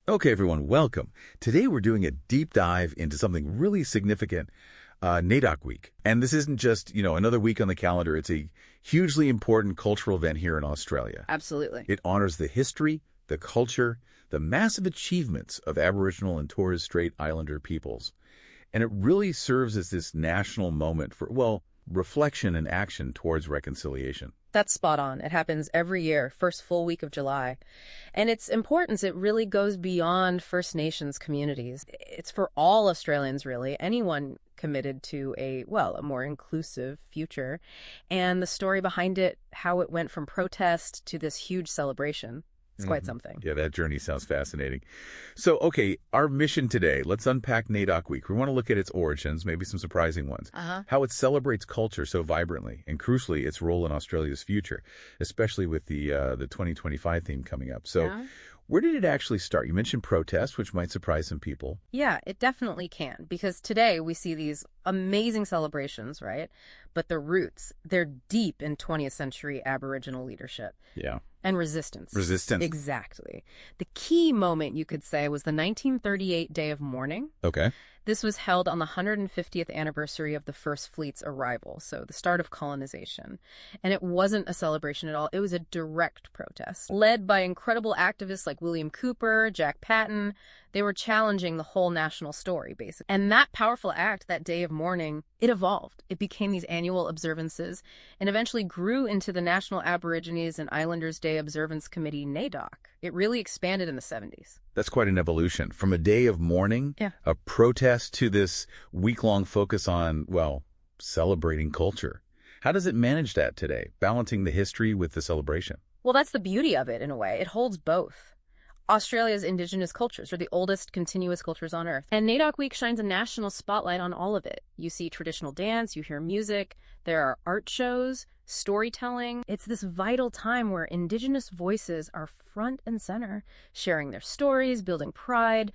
Okay, everyone, welcome. Today we're doing a deep dive into something really significant, NAIDOC Week. And this isn't just, another week on the calendar. It's a hugely important cultural event here in Australia. Absolutely. It honors the history, the culture, the massive achievements of Aboriginal and Torres Strait Islander peoples. And it really serves as this national moment for, reflection and action towards reconciliation. That's spot on. It happens every year, first full week of July. And its importance, it really goes beyond First Nations communities. It's for all Australians, really, anyone committed to a more inclusive future. And the story behind it, how it went from protest to this huge celebration. It's quite something. Yeah, that journey sounds fascinating. So, okay, our mission today, let's unpack NAIDOC Week. We want to look at its origins, maybe some surprising ones, how it celebrates culture so vibrantly, and crucially, its role in Australia's future, especially with the 2025 theme coming up. So, where did it actually start? You mentioned protest, which might surprise some people. Yeah, it definitely can, because today we see these amazing celebrations, right? But the roots, they're deep in 20th century Aboriginal leadership. Yeah. And resistance. Resistance. Exactly. The key moment, you could say, was the 1938 Day of Mourning. Okay. This was held on the 150th anniversary of the First Fleet's arrival, so the start of colonization. And it wasn't a celebration at all. It was a direct protest, led by incredible activists like William Cooper, Jack Patton. They were challenging the whole national story, basically. And that powerful act, that Day of Mourning, it evolved. It became these annual observances and eventually grew into the National Aborigines and Islanders Day Observance Committee, NAIDOC. It really expanded in the 70s. That's quite an evolution. From a day of mourning, a protest, to this week-long focus on, celebrating culture. How does it manage that today, balancing the history with the celebration? Well, that's the beauty of it, in a way. It holds both. Australia's Indigenous cultures are the oldest continuous cultures on Earth. And NAIDOC Week shines a national spotlight on all of it. You see traditional dance, you hear music, there are art shows, storytelling. It's this vital time where Indigenous voices are front and center, sharing their stories, building pride,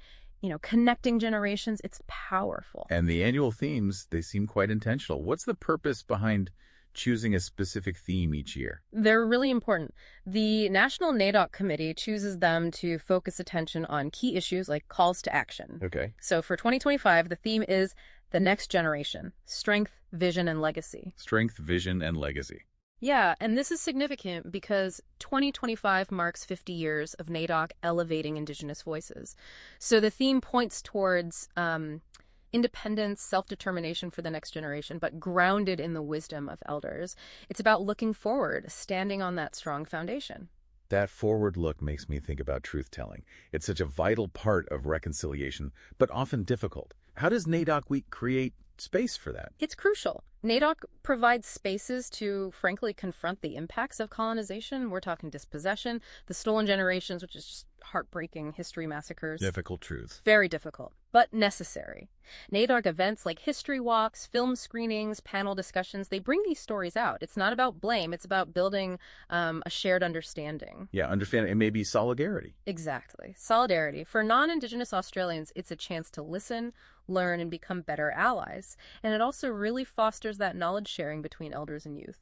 connecting generations. It's powerful. And the annual themes, they seem quite intentional. What's the purpose behind choosing a specific theme each year? They're really important. The National NAIDOC Committee chooses them to focus attention on key issues like calls to action. Okay. So for 2025, the theme is the next generation, strength, vision, and legacy. Strength, vision, and legacy. Yeah, and this is significant because 2025 marks 50 years of NAIDOC elevating Indigenous voices. So the theme points towards independence, self-determination for the next generation, but grounded in the wisdom of elders. It's about looking forward, standing on that strong foundation. That forward look makes me think about truth-telling. It's such a vital part of reconciliation, but often difficult. How does NAIDOC Week create space for that? It's crucial. NAIDOC provides spaces to, frankly, confront the impacts of colonization. We're talking dispossession, the stolen generations, which is just heartbreaking history massacres. Difficult truths. Very difficult, but necessary. NAIDOC events like history walks, film screenings, panel discussions, they bring these stories out. It's not about blame. It's about building a shared understanding. Yeah, understanding. And maybe solidarity. Exactly. Solidarity. For non-Indigenous Australians, it's a chance to listen, learn, and become better allies. And it also really fosters that knowledge sharing between elders and youth,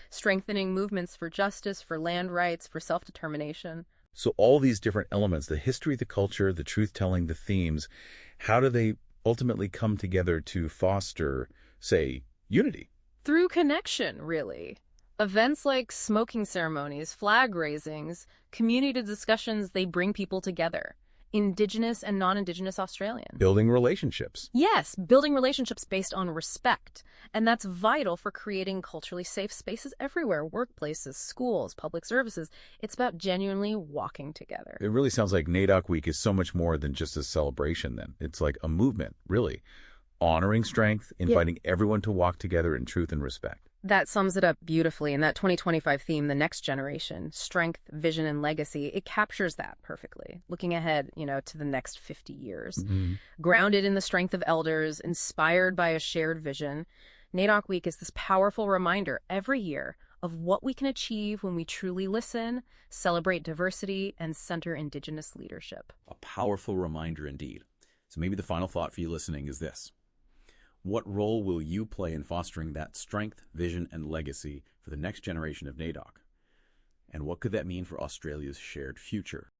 strengthening movements for justice, for land rights, for self-determination. So all these different elements, the history, the culture, the truth-telling, the themes, how do they ultimately come together to foster, say, unity? Through connection, really. Events like smoking ceremonies, flag raisings, community discussions, they bring people together. Indigenous and non-Indigenous Australian. Building relationships. Yes, building relationships based on respect. And that's vital for creating culturally safe spaces everywhere, workplaces, schools, public services. It's about genuinely walking together. It really sounds like NAIDOC Week is so much more than just a celebration then. It's like a movement, really. Honoring strength, inviting everyone to walk together in truth and respect. That sums it up beautifully. And that 2025 theme, the next generation, strength, vision, and legacy, it captures that perfectly. Looking ahead, to the next 50 years. Grounded in the strength of elders, inspired by a shared vision, NAIDOC Week is this powerful reminder every year of what we can achieve when we truly listen, celebrate diversity, and center Indigenous leadership. A powerful reminder indeed. So maybe the final thought for you listening is this. What role will you play in fostering that strength, vision, and legacy for the next generation of NAIDOC? And what could that mean for Australia's shared future?